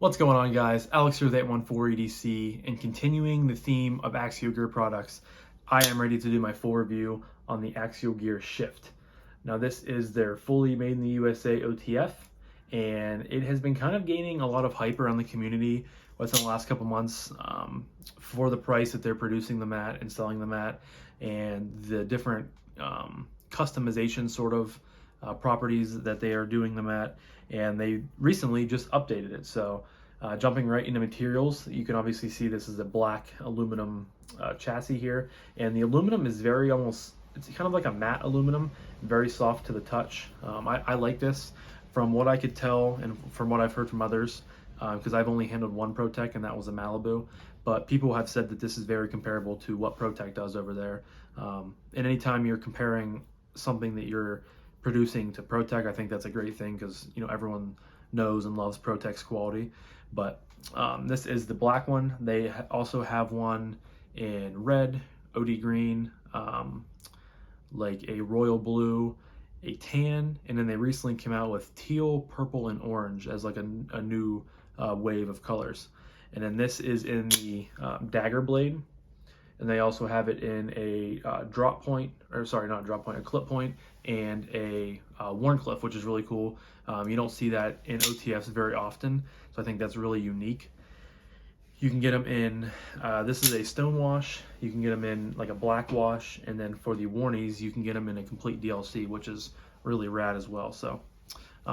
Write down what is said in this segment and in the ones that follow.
What's going on, guys? Alex here with 814 EDC, and continuing the theme of Axial Gear products, I am ready to do my full review on the Axial Gear Shift. Now, this is their fully made in the USA OTF, and it has been kind of gaining a lot of hype around the community within the last couple months for the price that they're producing them at and selling them at, and the different customization sort of properties that they are doing them at. And they recently just updated it. So jumping right into materials, you can obviously see this is a black aluminum chassis here, and the aluminum is very it's kind of like a matte aluminum, very soft to the touch. I like this from what I could tell and from what I've heard from others, because I've only handled one ProTech, and that was a Malibu, but people have said that this is very comparable to what ProTech does over there. And anytime you're comparing something that you're producing to ProTech, I think that's a great thing, because everyone knows and loves ProTech's quality. But this is the black one. They also have one in red, OD green, like a royal blue, a tan, and then they recently came out with teal, purple, and orange as like a new wave of colors. And then this is in the dagger blade, and they also have it in a drop point, or sorry, not a drop point, a clip point, and a Warncliffe, which is really cool. You don't see that in OTFs very often, so I think that's really unique. You can get them in, this is a stone wash, you can get them in like a black wash, and then for the Warnies, you can get them in a complete DLC, which is really rad as well. So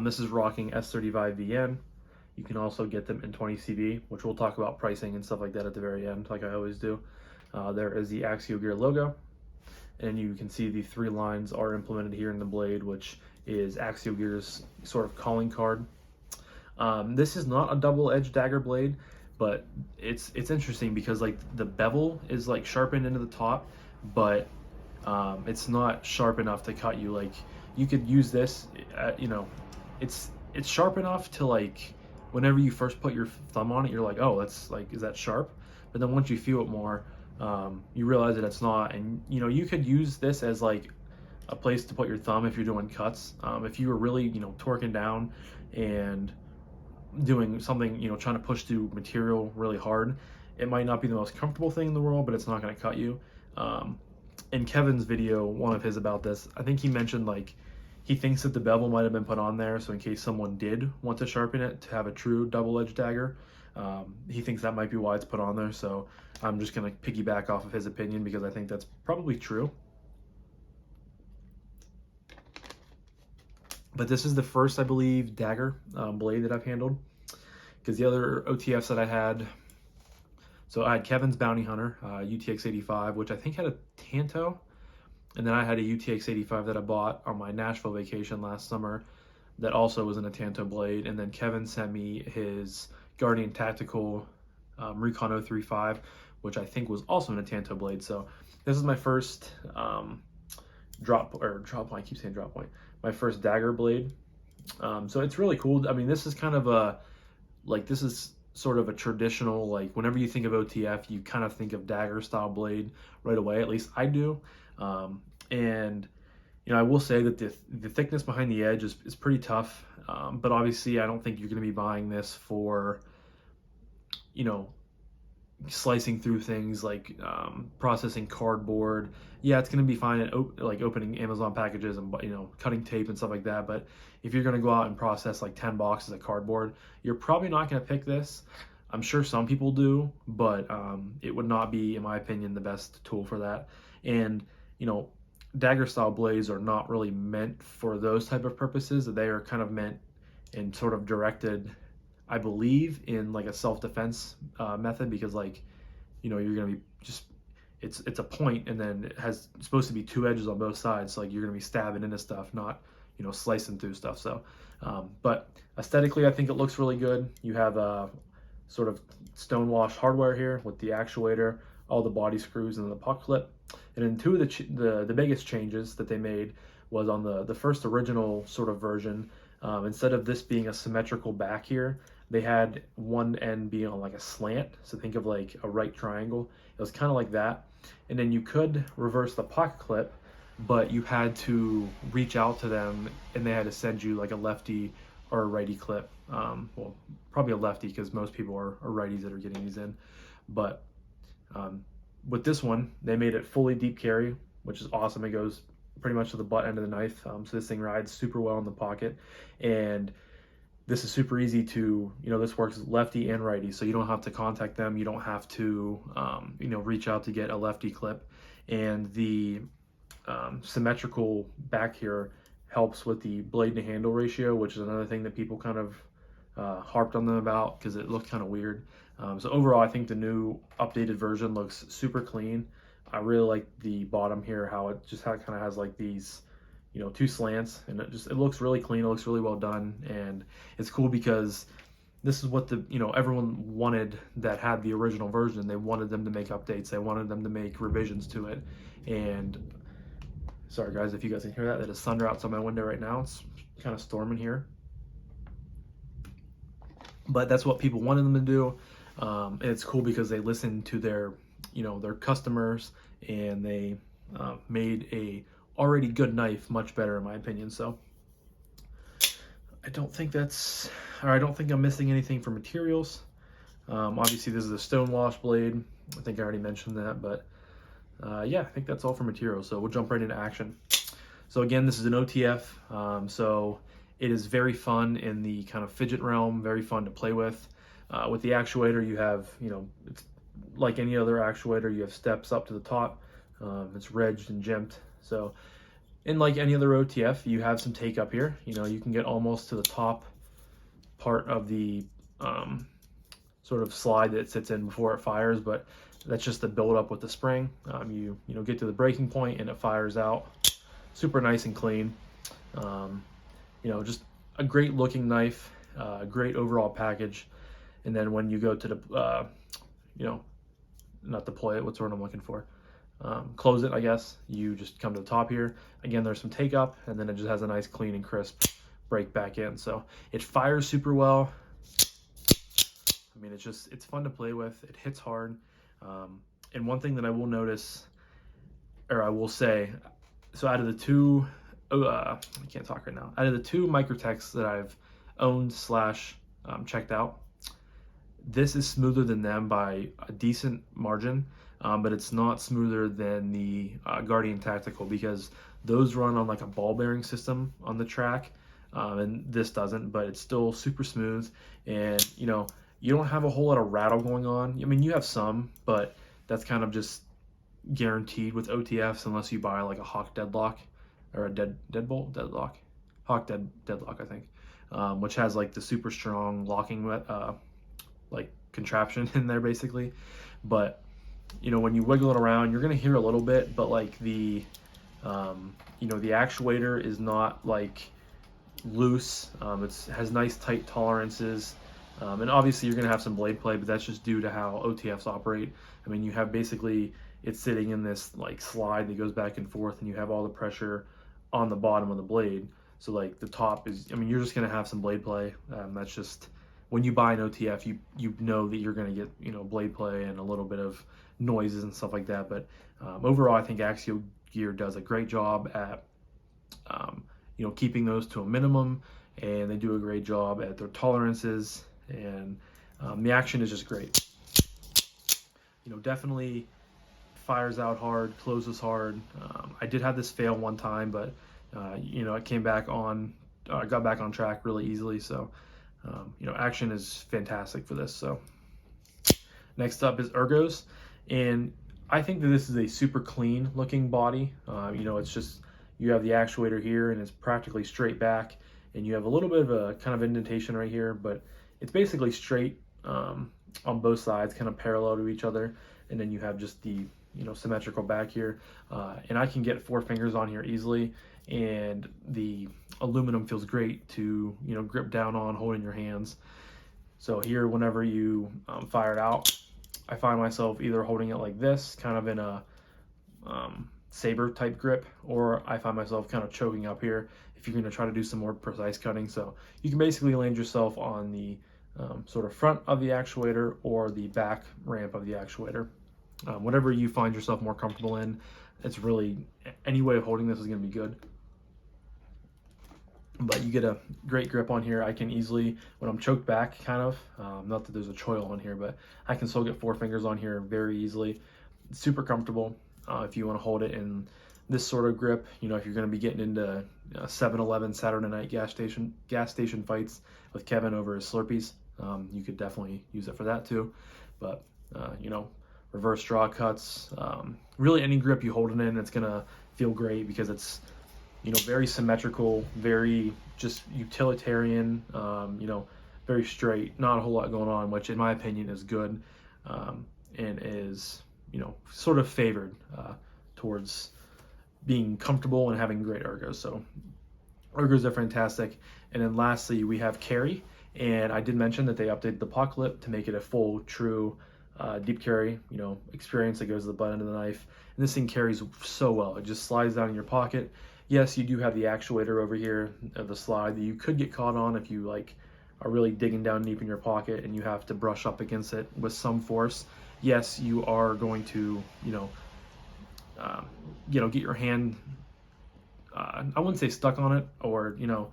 this is rocking S35VN. You can also get them in 20CV, which we'll talk about pricing and stuff like that at the very end, like I always do. There is the Axial Gear logo, and you can see the 3 lines are implemented here in the blade, which is Axial Gear's sort of calling card. This is not a double-edged dagger blade, but it's interesting because like the bevel is like sharpened into the top, but it's not sharp enough to cut you. Like you could use this, it's sharp enough to, like, whenever you first put your thumb on it, you're like, oh, that's like, is that sharp? But then once you feel it more, you realize that it's not. And you could use this as like a place to put your thumb if you're doing cuts. If you were really torquing down and doing something, trying to push through material really hard, it might not be the most comfortable thing in the world, but it's not going to cut you. In Kevin's video, one of his about this, I think he mentioned like he thinks that the bevel might have been put on there so in case someone did want to sharpen it to have a true double-edged dagger, he thinks that might be why it's put on there. So I'm just going to piggyback off of his opinion because I think that's probably true. But this is the first, I believe, dagger blade that I've handled, because the other OTFs that I had, so I had Kevin's Bounty Hunter, UTX-85, which I think had a Tanto, and then I had a UTX-85 that I bought on my Nashville vacation last summer that also was in a Tanto blade, and then Kevin sent me his Guardian Tactical Recon 035, which I think was also in a Tanto blade. So this is my first drop point, I keep saying drop point, my first dagger blade. So it's really cool. I mean, this is kind of a, like, this is sort of a traditional, like, whenever you think of OTF, you kind of think of dagger style blade right away, at least I do. And I will say that the thickness behind the edge is pretty tough, but obviously I don't think you're going to be buying this for, slicing through things like processing cardboard. Yeah, it's going to be fine at like opening Amazon packages and cutting tape and stuff like that. But if you're going to go out and process like 10 boxes of cardboard, you're probably not going to pick this. I'm sure some people do, but it would not be, in my opinion, the best tool for that. And dagger style blades are not really meant for those type of purposes. They are kind of meant and sort of directed, I believe, in like a self-defense method, because like you're gonna be just, it's a point, and then it has supposed to be 2 edges on both sides, so like you're gonna be stabbing into stuff, not slicing through stuff. So but aesthetically I think it looks really good. You have a sort of stonewash hardware here with the actuator, all the body screws, and the puck clip. And then 2 of the biggest changes that they made was on the first original sort of version. Instead of this being a symmetrical back here, they had one end being on like a slant. So think of like a right triangle. It was kind of like that. And then you could reverse the pocket clip, but you had to reach out to them and they had to send you like a lefty or a righty clip. Well, probably a lefty because most people are righties that are getting these in. But with this one, they made it fully deep carry, which is awesome. It goes pretty much to the butt end of the knife. So this thing rides super well in the pocket. And this is super easy to, this works lefty and righty. So you don't have to contact them. You don't have to, reach out to get a lefty clip. And the symmetrical back here helps with the blade to handle ratio, which is another thing that people kind of harped on them about because it looked kind of weird. So overall, I think the new updated version looks super clean. I really like the bottom here, how it just kind of has like these, two slants, and it looks really clean. It looks really well done, and it's cool because this is what everyone wanted that had the original version. They wanted them to make updates. They wanted them to make revisions to it. And sorry guys, if you guys can hear that, that is thunder outside my window right now. It's kind of storming here. But that's what people wanted them to do. And it's cool because they listened to their customers, and they made a already good knife much better in my opinion. So I don't think I'm missing anything for materials. Obviously this is a stone wash blade. I think I already mentioned that, but yeah, I think that's all for materials. So we'll jump right into action. So again, this is an OTF. So it is very fun in the kind of fidget realm, very fun to play with. With the actuator, you have, it's like any other actuator, you have steps up to the top. It's ridged and jimped. So, and like any other OTF, you have some take up here. You can get almost to the top part of the sort of slide that it sits in before it fires, but that's just the build up with the spring. You get to the breaking point and it fires out. Super nice and clean. Just a great looking knife, great overall package. And then when you go to the, not deploy it, what's the word I'm looking for? Close it, I guess. You just come to the top here. Again, there's some take up, and then it just has a nice clean and crisp break back in. So it fires super well. I mean, it's fun to play with. It hits hard. And one thing that I will notice, or I will say, so out of the two, I can't talk right now. Out of the two Microtechs that I've owned / checked out, this is smoother than them by a decent margin, but it's not smoother than the Guardian Tactical, because those run on like a ball bearing system on the track, and this doesn't, but it's still super smooth. And you don't have a whole lot of rattle going on. I mean, you have some, but that's kind of just guaranteed with OTFs unless you buy like a Hawk Deadlock or a Hawk Deadlock, I think, which has like the super strong locking like contraption in there basically. But when you wiggle it around, you're gonna hear a little bit, but like the the actuator is not like loose. It has nice tight tolerances, and obviously you're gonna have some blade play, but that's just due to how OTFs operate. I mean, you have basically it's sitting in this like slide that goes back and forth, and you have all the pressure on the bottom of the blade. So like the top is, I mean, you're just gonna have some blade play. That's just, when you buy an OTF, you know that you're going to get blade play and a little bit of noises and stuff like that. But overall, I think Axial Gear does a great job at keeping those to a minimum, and they do a great job at their tolerances, and the action is just great. Definitely fires out hard, closes hard. I did have this fail one time, but it came back on, got back on track really easily. So. Action is fantastic for this. So next up is Ergos, and I think that this is a super clean looking body. It's just, you have the actuator here and it's practically straight back, and you have a little bit of a kind of indentation right here, but it's basically straight on both sides, kind of parallel to each other. And then you have just the symmetrical back here, and I can get 4 fingers on here easily, and the aluminum feels great to grip down on, hold in your hands. So here, whenever you fire it out, I find myself either holding it like this, kind of in a saber type grip, or I find myself kind of choking up here if you're going to try to do some more precise cutting. So you can basically land yourself on the sort of front of the actuator or the back ramp of the actuator. Whatever you find yourself more comfortable in, it's really, any way of holding this is going to be good. but you get a great grip on here. I can easily, when I'm choked back, kind of, not that there's a choil on here, but I can still get 4 fingers on here very easily. It's super comfortable if you want to hold it in this sort of grip. You know, if you're going to be getting into 7-Eleven Saturday night gas station fights with Kevin over his Slurpees, you could definitely use it for that too. But you know, reverse draw cuts, really any grip you hold it in, it's gonna feel great because it's, you know, very symmetrical, very just utilitarian, you know, very straight, not a whole lot going on, which in my opinion is good, and is, you know, sort of favored towards being comfortable and having great ergos. So ergos are fantastic. And then lastly, we have carry. And I did mention that they updated the pocket lip to make it a full, true deep carry, you know, experience that goes to the butt end of the knife. And this thing carries so well. It just slides down in your pocket. Yes, you do have the actuator over here of the slide that you could get caught on if you like are really digging down deep in your pocket and you have to brush up against it with some force. Yes, you are going to, you know, get your hand, I wouldn't say stuck on it, or, you know,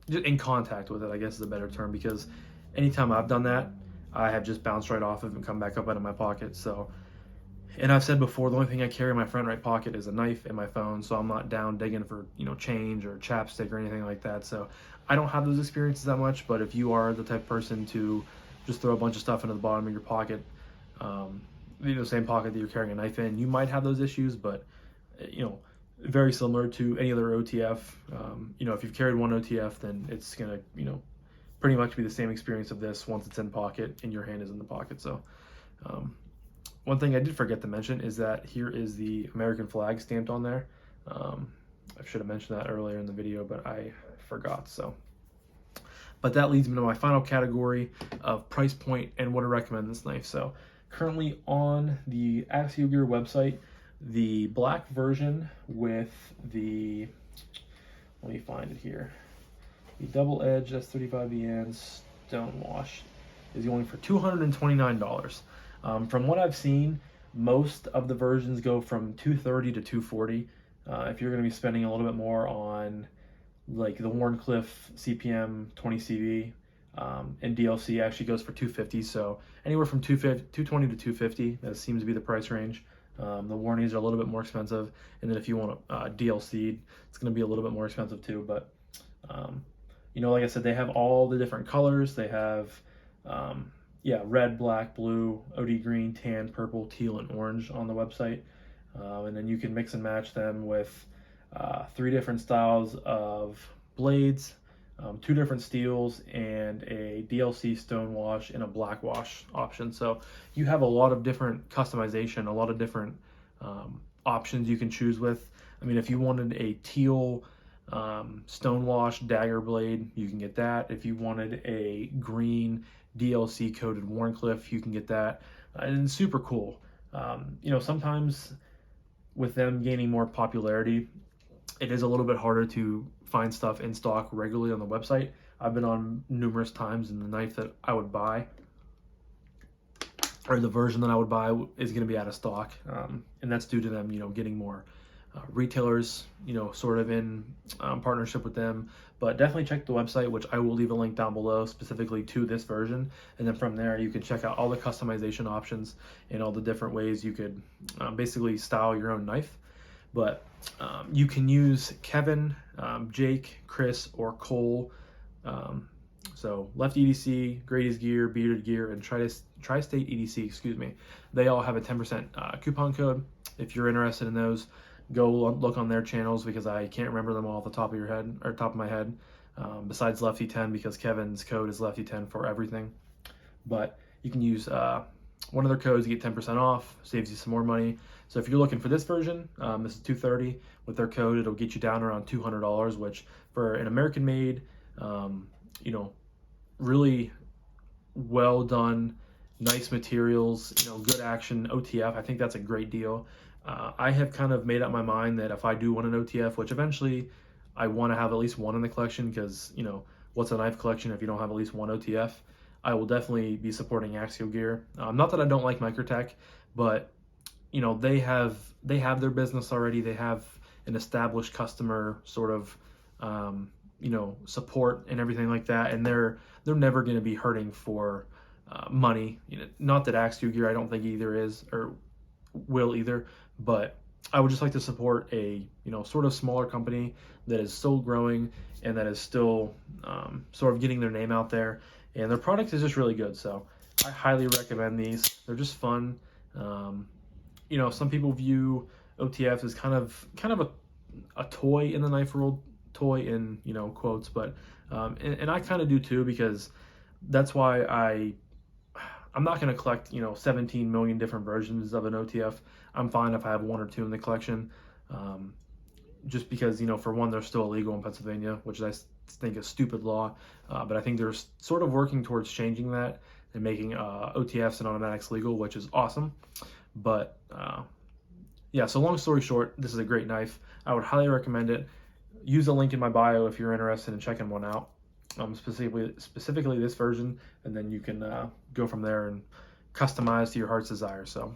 just in contact with it, I guess is a better term, because anytime I've done that, I have just bounced right off of it and come back up out of my pocket. So, and I've said before, the only thing I carry in my front right pocket is a knife and my phone, so I'm not down digging for, you know, change or chapstick or anything like that. So I don't have those experiences that much, but if you are the type of person to just throw a bunch of stuff into the bottom of your pocket, you know, same pocket that you're carrying a knife in, you might have those issues, but, you know, very similar to any other OTF. You know, if you've carried one OTF, then it's gonna, you know, pretty much be the same experience of this once it's in pocket and your hand is in the pocket. So one thing I did forget to mention is that here is the American flag stamped on there. I should have mentioned that earlier in the video, but I forgot. So, but that leads me to my final category of price point and what I recommend this knife. So currently on the Axial Gear website, the black version with the, let me find it here, the double edge S35VN Stonewash is going for $229. From what I've seen, most of the versions go from $230 to $240. If you're going to be spending a little bit more on like the Wharncliffe CPM 20CV, and DLC actually goes for $250. So anywhere from $220 to $250, that seems to be the price range. The warnings are a little bit more expensive, and then if you want DLC, it's going to be a little bit more expensive too. But you know, like I said, they have all the different colors. They have red, black, blue, OD green, tan, purple, teal, and orange on the website, and then you can mix and match them with 3 different styles of blades, 2 different steels, and a DLC stone wash and a black wash option. So you have a lot of different customization, a lot of different options you can choose with. I mean, if you wanted a teal stone wash dagger blade, you can get that. If you wanted a green DLC coated Wharncliffe, you can get that. And it's super cool. You know, sometimes with them gaining more popularity, it is a little bit harder to find stuff in stock regularly on the website. I've been on numerous times, and the knife that I would buy, or the version that I would buy, is going to be out of stock, and that's due to them, you know, getting more retailers, you know, sort of in partnership with them. But definitely check the website, which I will leave a link down below specifically to this version, and then from there you can check out all the customization options and all the different ways you could basically style your own knife. But you can use Kevin, Jake, Chris, or Cole. So Left EDC, Grady's Gear, Bearded Gear, and Tri-State EDC, excuse me. They all have a 10% coupon code. If you're interested in those, go look on their channels, because I can't remember them all off the top of your head, or top of my head. Besides Lefty 10, because Kevin's code is Lefty 10 for everything. But you can use one of their codes to get 10% off, saves you some more money. So if you're looking for this version, this is $230. With their code, it'll get you down around $200, which for an American-made, you know, really well done, nice materials, you know, good action OTF, I think that's a great deal. I have kind of made up my mind that if I do want an OTF, which eventually I want to have at least one in the collection, because, you know, what's a knife collection if you don't have at least one OTF? I will definitely be supporting Axial Gear. Not that I don't like Microtech, but, you know, they have their business already. They have an established customer sort of support and everything like that, and they're never going to be hurting for money. Not that Axial Gear, I don't think either is or will either, but I would just like to support a sort of smaller company that is still growing and that is still sort of getting their name out there, and their product is just really good. So I highly recommend these. They're just fun. Some people view OTF as kind of a toy in the knife world, toy in quotes, but and I kind of do too, because that's why I'm not going to collect 17 million different versions of an OTF. I'm fine if I have one or two in the collection, just because for one, they're still illegal in Pennsylvania, which I think is stupid law, but I think they're sort of working towards changing that and making OTFs and automatics legal, which is awesome. But yeah, so long story short, this is a great knife. I would highly recommend it. Use the link in my bio if you're interested in checking one out, specifically this version, and then you can go from there and customize to your heart's desire. So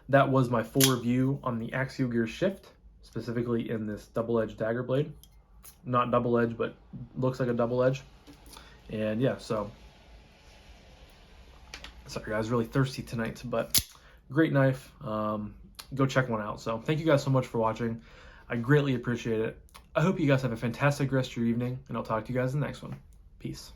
that was my full review on the Axial Gear Shift, specifically in this double-edged dagger blade. Not double-edged, but looks like a double edge. And yeah, so sorry guys, really thirsty tonight, but great knife. Go check one out. So thank you guys so much for watching. I greatly appreciate it. I hope you guys have a fantastic rest of your evening, and I'll talk to you guys in the next one. Peace.